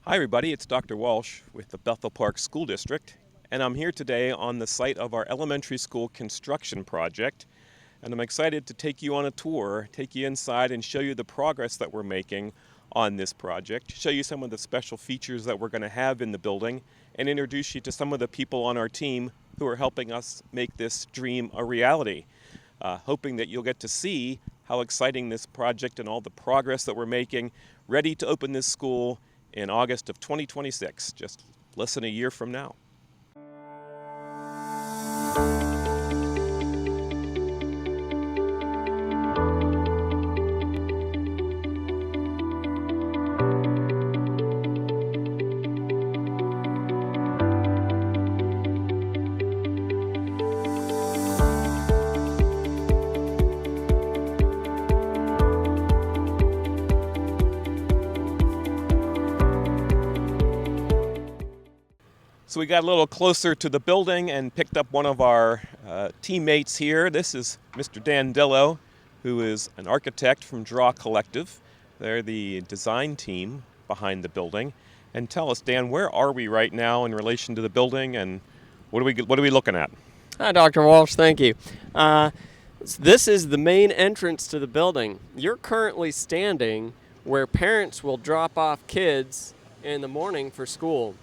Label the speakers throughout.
Speaker 1: Hi everybody, it's Dr. Walsh with the Bethel Park School District, and I'm here today on the site of our elementary school construction project, and I'm excited to take you on a tour, take you inside and show you the progress that we're making on this project, show you some of the special features that we're going to have in the building, and introduce you to some of the people on our team who are helping us make this dream a reality. Hoping that you'll get to see how exciting this project and all the progress that we're making, ready to open this school in August of 2026, just less than a year from now. So we got a little closer to the building and picked up one of our teammates here. This is Mr. Dan Dillo, who is an architect from Draw Collective. They're the design team behind the building. And tell us, Dan, where are we right now in relation to the building, and what are we looking at?
Speaker 2: Hi, Dr. Walsh. Thank you. This is the main entrance to the building. You're currently standing where parents will drop off kids in the morning for school.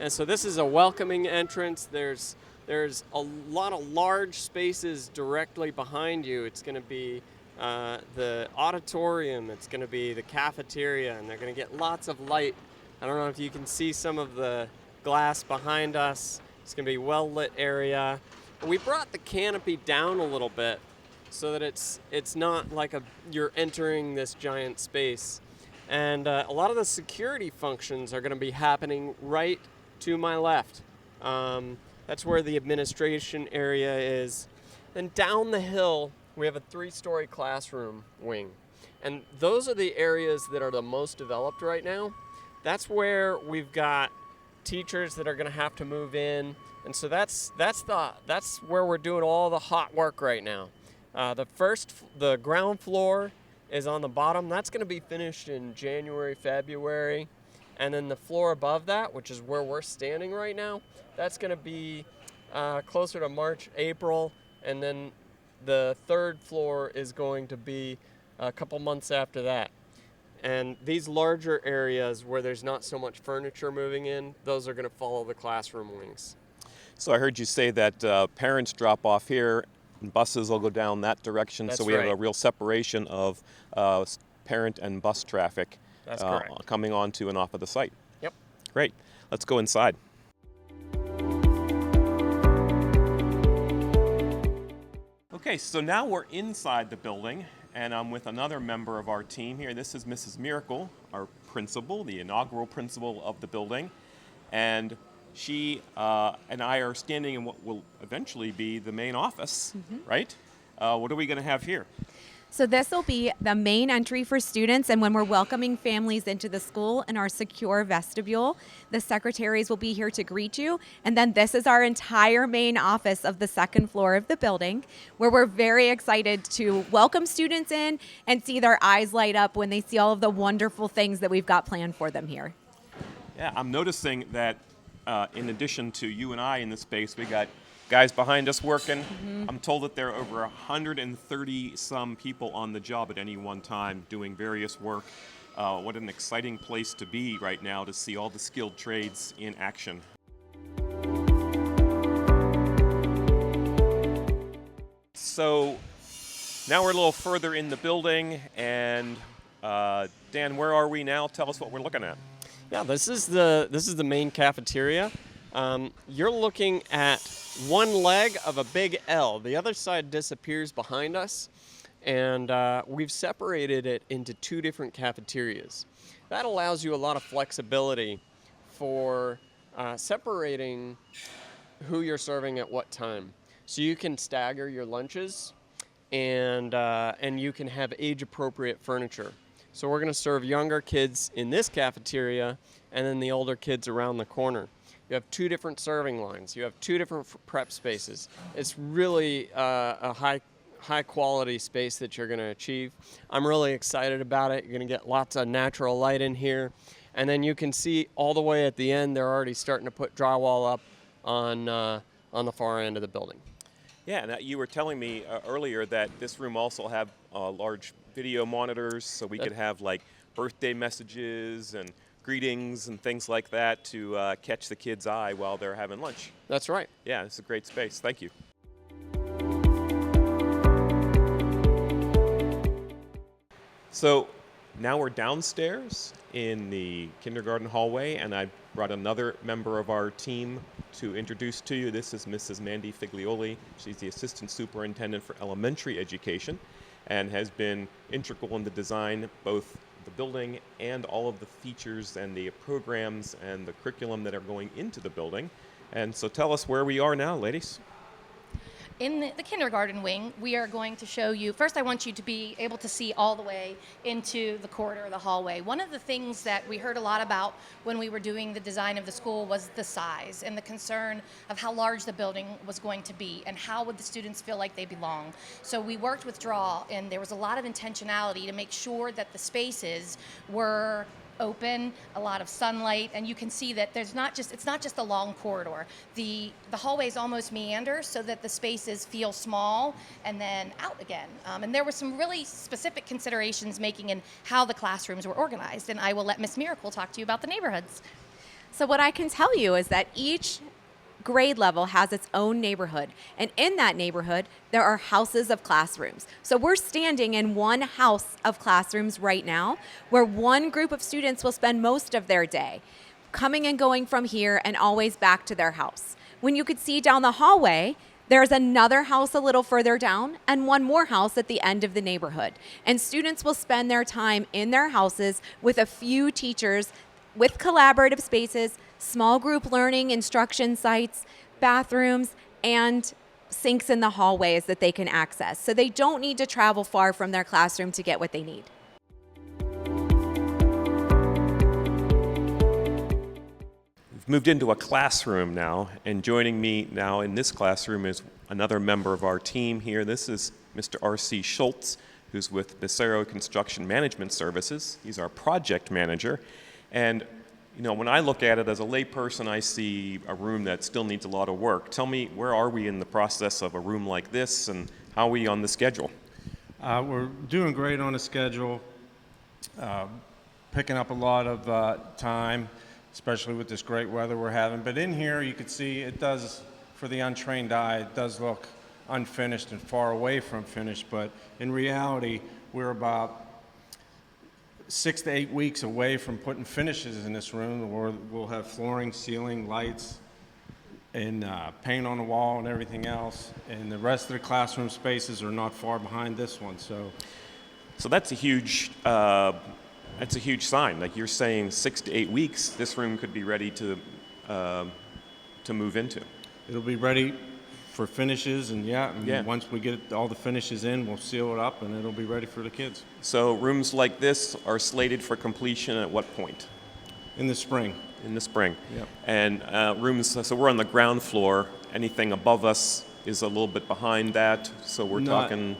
Speaker 2: And so this is a welcoming entrance. There's a lot of large spaces directly behind you. It's going to be the auditorium. It's going to be the cafeteria, and they're going to get lots of light. I don't know if you can see some of the glass behind us. It's going to be a well-lit area. We brought the canopy down a little bit so that it's not like you're entering this giant space. And a lot of the security functions are going to be happening right to my left. That's where the administration area is. Then down the hill, we have a 3-story classroom wing. And those are the areas that are the most developed right now. That's where we've got teachers that are going to have to move in. And so that's where we're doing all the hot work right now. The ground floor is on the bottom. That's going to be finished in January, February. And then the floor above that, which is where we're standing right now, that's going to be closer to March, April. And then the third floor is going to be a couple months after that. And these larger areas where there's not so much furniture moving in, those are going to follow the classroom wings.
Speaker 1: So I heard you say that parents drop off here and buses will go down that direction.
Speaker 2: That's
Speaker 1: so we
Speaker 2: right.
Speaker 1: have a real separation of parent and bus traffic.
Speaker 2: That's correct.
Speaker 1: Coming onto and off of the site.
Speaker 2: Yep.
Speaker 1: Great. Let's go inside. Okay, so now we're inside the building, and I'm with another member of our team here. This is Mrs. Miracle, our principal, the inaugural principal of the building. And she and I are standing in what will eventually be the main office, right? What are we going to have here?
Speaker 3: So this will be the main entry for students, and when we're welcoming families into the school in our secure vestibule, the secretaries will be here to greet you. And then this is our entire main office of the second floor of the building, where we're very excited to welcome students in and see their eyes light up when they see all of the wonderful things that we've got planned for them here.
Speaker 1: Yeah, I'm noticing that in addition to you and I in the space, we got guys behind us working. I'm told that there are over 130 some people on the job at any one time doing various work. What an exciting place to be right now to see all the skilled trades in action. So now we're a little further in the building, and Dan, where are we now? Tell us what we're looking at.
Speaker 2: Yeah, this is the main cafeteria. You're looking at one leg of a big L. The other side disappears behind us, and we've separated it into 2 different cafeterias. That allows you a lot of flexibility for separating who you're serving at what time. So you can stagger your lunches, and you can have age-appropriate furniture. So we're going to serve younger kids in this cafeteria, and then the older kids around the corner. You have 2 different serving lines. You have 2 different prep spaces. It's really a high quality space that you're going to achieve. I'm really excited about it. You're going to get lots of natural light in here. And then you can see all the way at the end, they're already starting to put drywall up on the far end of the building.
Speaker 1: Yeah, and you were telling me earlier that this room also have large video monitors, so we could have like birthday messages and greetings and things like that to catch the kids' eye while they're having lunch.
Speaker 2: That's right.
Speaker 1: Yeah, it's a great space. Thank you. So now we're downstairs in the kindergarten hallway, and I brought another member of our team to introduce to you. This is Mrs. Mandy Figlioli. She's the Assistant Superintendent for Elementary Education and has been integral in the design, both the building and all of the features and the programs and the curriculum that are going into the building. And so tell us where we are now, ladies.
Speaker 4: In the kindergarten wing, we are going to show you, first I want you to be able to see all the way into the corridor, the hallway. One of the things that we heard a lot about when we were doing the design of the school was the size and the concern of how large the building was going to be and how would the students feel like they belong. So we worked with Draw, and there was a lot of intentionality to make sure that the spaces were open, a lot of sunlight, and you can see that it's not just a long corridor. The hallways almost meander so that the spaces feel small and then out again. And there were some really specific considerations making in how the classrooms were organized, and I will let Miss Miracle talk to you about the neighborhoods.
Speaker 3: So what I can tell you is that each grade level has its own neighborhood, and in that neighborhood there are houses of classrooms. So we're standing in one house of classrooms right now where one group of students will spend most of their day coming and going from here and always back to their house. When you could see down the hallway, there's another house a little further down and one more house at the end of the neighborhood, and students will spend their time in their houses with a few teachers, with collaborative spaces, small group learning instruction sites, bathrooms, and sinks in the hallways that they can access. So they don't need to travel far from their classroom to get what they need.
Speaker 1: We've moved into a classroom now, and joining me now in this classroom is another member of our team here. This is Mr. R.C. Schultz, who's with Becerro Construction Management Services. He's our project manager. And you know, when I look at it as a layperson, I see a room that still needs a lot of work. Tell me, where are we in the process of a room like this, and how are we on the schedule?
Speaker 5: We're doing great on the schedule, picking up a lot of time, especially with this great weather we're having. But in here, you can see it does, for the untrained eye, it does look unfinished and far away from finished. But in reality, we're about 6 to 8 weeks away from putting finishes in this room, where we'll have flooring, ceiling, lights, and paint on the wall and everything else. And the rest of the classroom spaces are not far behind this one. So
Speaker 1: that's a huge sign. Like you're saying, 6 to 8 weeks, this room could be ready to move into.
Speaker 5: it'll be ready for finishes, and once we get all the finishes in, we'll seal it up, and it'll be ready for the kids.
Speaker 1: So rooms like this are slated for completion at what point?
Speaker 5: In the spring.
Speaker 1: In the spring.
Speaker 5: Yep.
Speaker 1: And rooms, so we're on the ground floor. Anything above us is a little bit behind that, so we're talking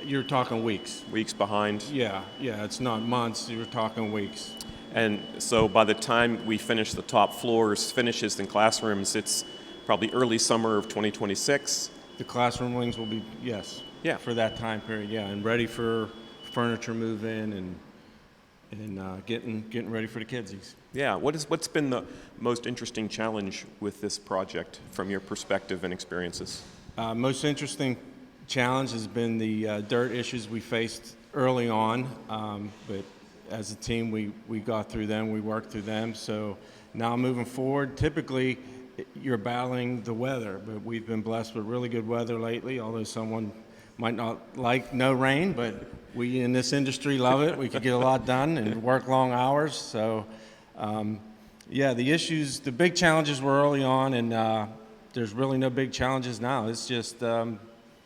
Speaker 5: You're talking weeks.
Speaker 1: weeks behind.
Speaker 5: Yeah, it's not months, you're talking weeks.
Speaker 1: And so by the time we finish the top floors, finishes in classrooms, it's probably early summer of 2026.
Speaker 5: The classroom wings will be, yes.
Speaker 1: Yeah.
Speaker 5: For that time period, and ready for furniture move-in and getting ready for the kidsies.
Speaker 1: Yeah, what's been the most interesting challenge with this project from your perspective and experiences?
Speaker 5: Most interesting challenge has been the dirt issues we faced early on, but as a team we got through them, we worked through them. So now moving forward, typically you're battling the weather, but we've been blessed with really good weather lately, although someone might not like no rain, but we in this industry love it. We could get a lot done and work long hours. So the big challenges were early on, and there's really no big challenges now. It's just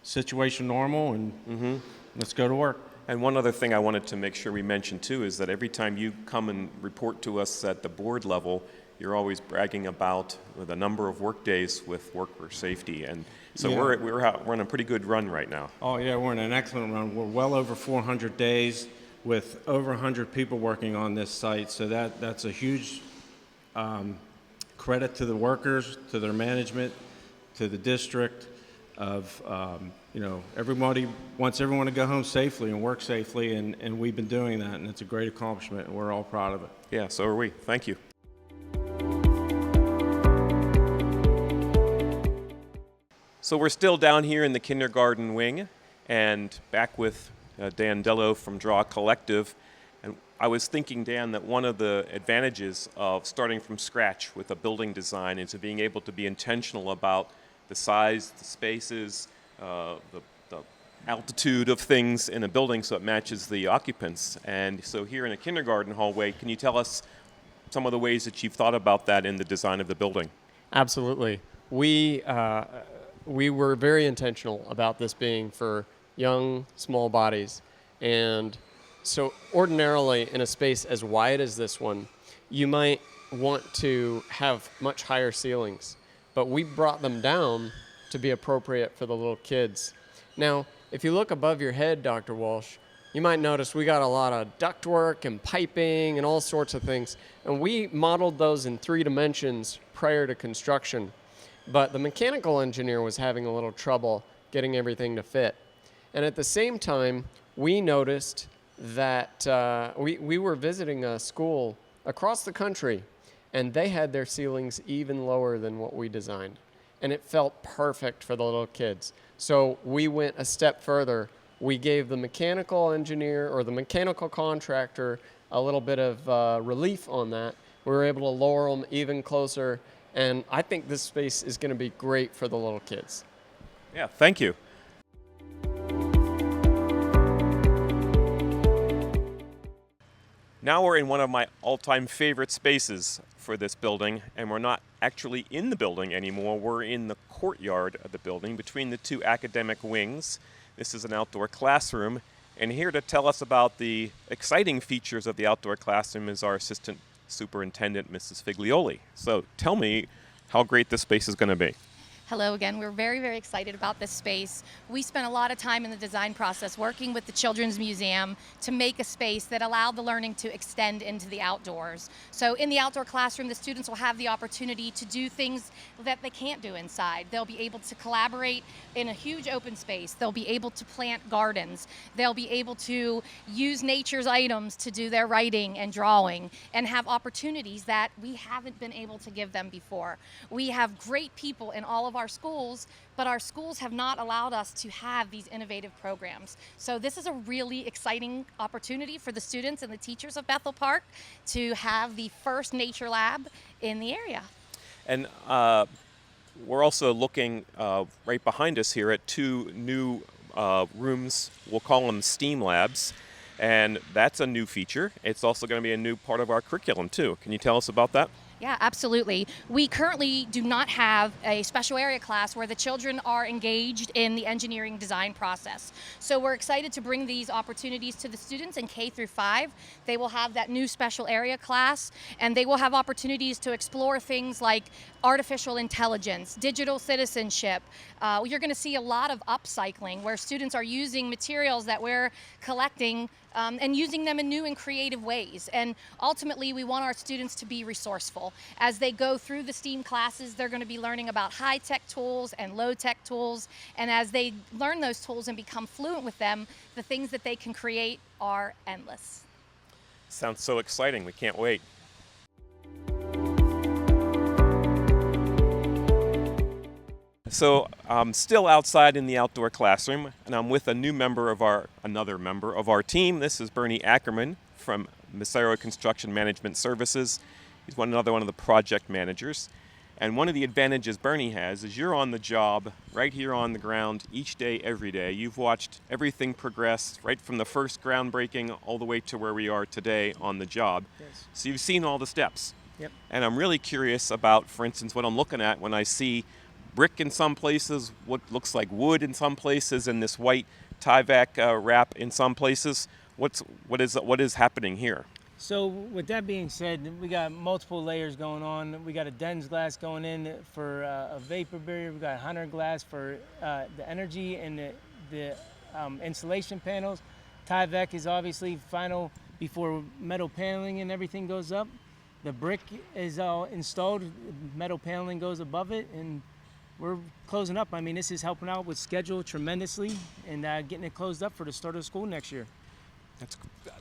Speaker 5: situation normal, and let's go to work.
Speaker 1: And one other thing I wanted to make sure we mention too is that every time you come and report to us at the board level, you're always bragging about the number of work days with worker safety, and so we're on a pretty good run right now.
Speaker 5: Oh yeah, we're in an excellent run. We're well over 400 days with over 100 people working on this site. So that's a huge credit to the workers, to their management, to the district of, everybody wants everyone to go home safely and work safely, and we've been doing that, and it's a great accomplishment, and we're all proud of it.
Speaker 1: Yeah, so are we. Thank you. So we're still down here in the kindergarten wing and back with Dan Dello from Draw Collective. And I was thinking, Dan, that one of the advantages of starting from scratch with a building design is being able to be intentional about the size, the spaces, the altitude of things in a building so it matches the occupants. And so here in a kindergarten hallway, can you tell us some of the ways that you've thought about that in the design of the building?
Speaker 2: Absolutely. We were very intentional about this being for young, small bodies. And so ordinarily in a space as wide as this one, you might want to have much higher ceilings, but we brought them down to be appropriate for the little kids. Now, if you look above your head, Dr. Walsh, you might notice we got a lot of ductwork and piping and all sorts of things. And we modeled those in 3 dimensions prior to construction. But the mechanical engineer was having a little trouble getting everything to fit. And at the same time, we noticed that we were visiting a school across the country, and they had their ceilings even lower than what we designed. And it felt perfect for the little kids. So we went a step further. We gave the mechanical engineer or the mechanical contractor a little bit of relief on that. We were able to lower them even closer. And I think this space is going to be great for the little kids.
Speaker 1: Yeah, thank you. Now we're in one of my all-time favorite spaces for this building, and we're not actually in the building anymore. We're in the courtyard of the building between the 2 academic wings. This is an outdoor classroom, and here to tell us about the exciting features of the outdoor classroom is our assistant superintendent, Mrs. Figlioli. So tell me how great this space is going to be.
Speaker 4: Hello again. We're very, very excited about this space. We spent a lot of time in the design process working with the Children's Museum to make a space that allowed the learning to extend into the outdoors. So in the outdoor classroom, the students will have the opportunity to do things that they can't do inside. They'll be able to collaborate in a huge open space. They'll be able to plant gardens. They'll be able to use nature's items to do their writing and drawing and have opportunities that we haven't been able to give them before. We have great people in all of our schools, but our schools have not allowed us to have these innovative programs. So this is a really exciting opportunity for the students and the teachers of Bethel Park to have the first nature lab in the area.
Speaker 1: And we're also looking right behind us here at 2 new rooms. We'll call them STEAM labs. And that's a new feature. It's also going to be a new part of our curriculum, too. Can you tell us about that?
Speaker 4: Yeah, absolutely. We currently do not have a special area class where the children are engaged in the engineering design process. So we're excited to bring these opportunities to the students in K through 5. They will have that new special area class, and they will have opportunities to explore things like artificial intelligence, digital citizenship. You're going to see a lot of upcycling where students are using materials that we're collecting and using them in new and creative ways. And ultimately, we want our students to be resourceful. As they go through the STEAM classes, they're going to be learning about high-tech tools and low-tech tools. And as they learn those tools and become fluent with them, the things that they can create are endless.
Speaker 1: Sounds so exciting. We can't wait. So I'm still outside in the outdoor classroom, and I'm with another member of our team. This is Bernie Ackerman from Massaro Construction Management Services. He's another one of the project managers. And one of the advantages Bernie has is you're on the job right here on the ground each day, every day. You've watched everything progress right from the first groundbreaking all the way to where we are today on the job.
Speaker 6: Yes.
Speaker 1: So you've seen all the steps.
Speaker 6: Yep.
Speaker 1: And I'm really curious about, for instance, what I'm looking at when I see brick in some places, what looks like wood in some places, and this white Tyvek wrap in some places. What is happening here?
Speaker 6: So with that being said, we got multiple layers going on. We got a Dens glass going in for a vapor barrier. We got Hunter glass for the energy and the insulation panels. Tyvek is obviously final before metal paneling and everything goes up. The brick is all installed, metal paneling goes above it, and we're closing up. I mean, this is helping out with schedule tremendously and getting it closed up for the start of school next year.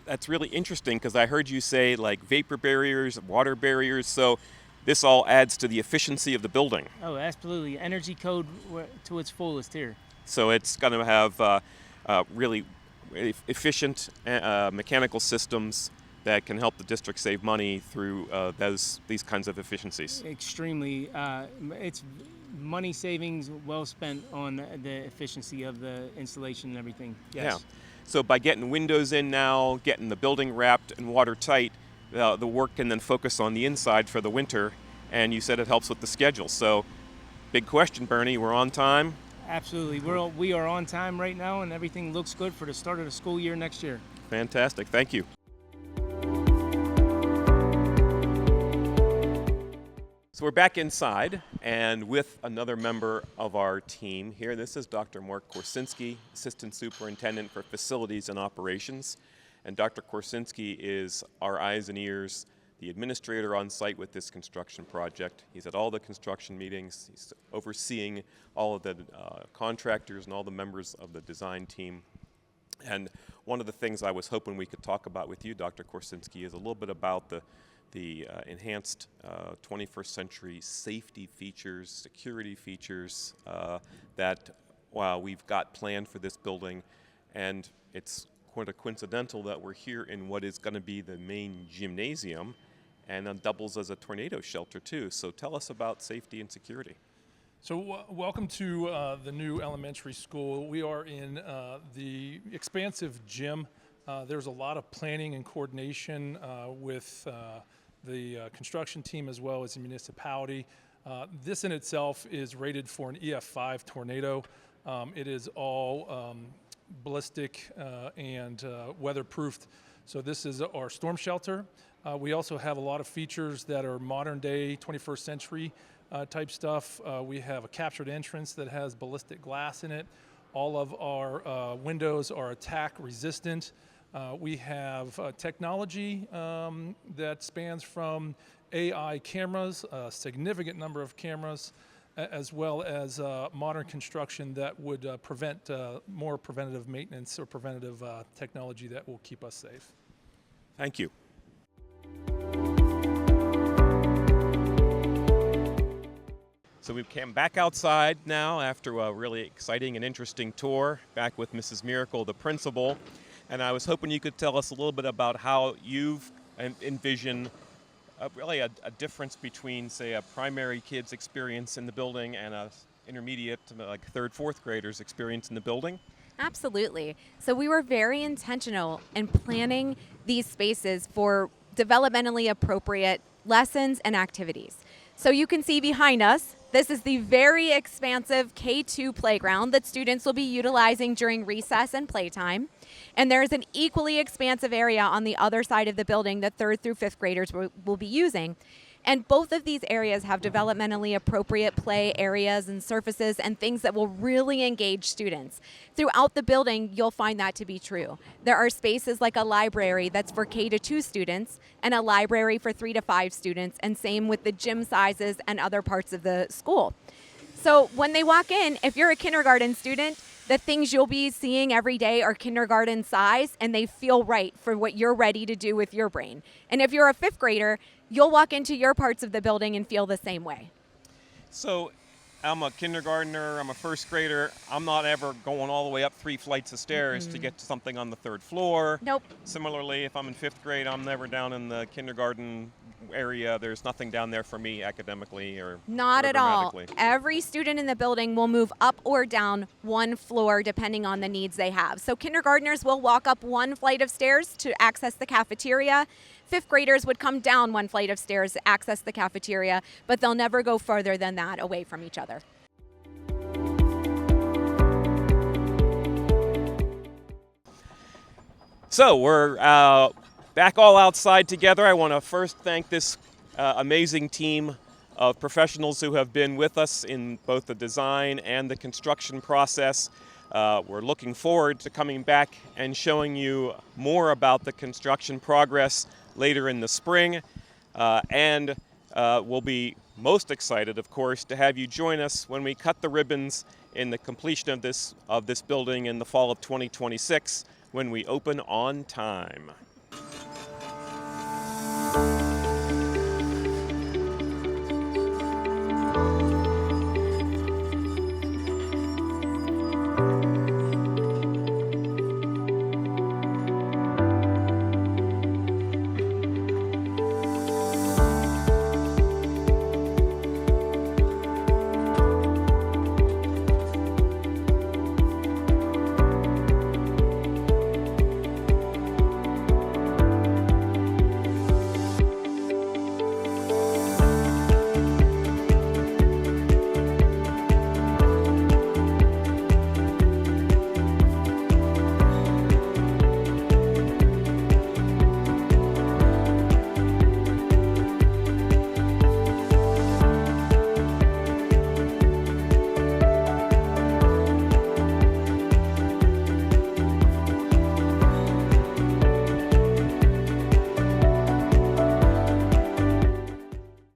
Speaker 1: That's really interesting, because I heard you say like vapor barriers, water barriers, so this all adds to the efficiency of the building.
Speaker 6: Oh, absolutely. Energy code to its fullest here.
Speaker 1: So it's going to have really efficient mechanical systems that can help the district save money through these kinds of efficiencies.
Speaker 6: Extremely. It's money savings well spent on the efficiency of the installation and everything. Yes.
Speaker 1: Yeah. So by getting windows in now, getting the building wrapped and watertight, the work can then focus on the inside for the winter, and you said it helps with the schedule. So big question, Bernie, we're on time?
Speaker 6: Absolutely. We are on time right now, and everything looks good for the start of the school year next year.
Speaker 1: Fantastic. Thank you. So we're back inside and with another member of our team here. This is Dr. Mark Korsinski, Assistant Superintendent for Facilities and Operations. And Dr. Korsinski is our eyes and ears, the administrator on site with this construction project. He's at all the construction meetings. He's overseeing all of the contractors and all the members of the design team. And one of the things I was hoping we could talk about with you, Dr. Korsinski, is a little bit about the enhanced 21st century safety features, security features that we've got planned for this building. And it's quite coincidental that we're here in what is going to be the main gymnasium, and then doubles as a tornado shelter too. So tell us about safety and security.
Speaker 7: So welcome to the new elementary school. We are in the expansive gym. There's a lot of planning and coordination with the construction team as well as the municipality. This in itself is rated for an EF5 tornado. It is all ballistic and weatherproofed. So this is our storm shelter. We also have a lot of features that are modern day, 21st century type stuff. We have a captured entrance that has ballistic glass in it. All of our windows are attack resistant. We have technology that spans from AI cameras, a significant number of cameras, as well as modern construction that would prevent more preventative maintenance or preventative technology that will keep us safe.
Speaker 1: Thank you. So we came back outside now after a really exciting and interesting tour, back with Mrs. Miracle, the principal. And I was hoping you could tell us a little bit about how you've envisioned really a difference between, say, a primary kid's experience in the building and a intermediate, like third, fourth graders' experience in the building.
Speaker 3: Absolutely. So we were very intentional in planning these spaces for developmentally appropriate lessons and activities. So you can see behind us, this is the very expansive K2 playground that students will be utilizing during recess and playtime. And there's an equally expansive area on the other side of the building that third through fifth graders will be using. And both of these areas have developmentally appropriate play areas and surfaces and things that will really engage students. Throughout the building, you'll find that to be true. There are spaces like a library that's for K to 2 students and a library for 3 to 5 students, and same with the gym sizes and other parts of the school. So when they walk in, if you're a kindergarten student, the things you'll be seeing every day are kindergarten size, and they feel right for what you're ready to do with your brain. And if you're a fifth grader, you'll walk into your parts of the building and feel the same way.
Speaker 1: So I'm a kindergartner, I'm a first grader. I'm not ever going all the way up 3 flights of stairs to get to something on the 3rd floor.
Speaker 3: Nope.
Speaker 1: Similarly, if I'm in 5th grade, I'm never down in the kindergarten area. There's nothing down there for me academically or
Speaker 3: Not at all.
Speaker 1: grammatically.
Speaker 3: Every student in the building will move up or down 1 floor depending on the needs they have. So kindergartners will walk up 1 flight of stairs to access the cafeteria. 5th graders would come down 1 flight of stairs to access the cafeteria, but they'll never go further than that away from each other.
Speaker 1: So we're back all outside together. I want to first thank this amazing team of professionals who have been with us in both the design and the construction process. We're looking forward to coming back and showing you more about the construction progress later in the spring. And we'll be most excited, of course, to have you join us when we cut the ribbons in the completion of this building in the fall of 2026 when we open on time.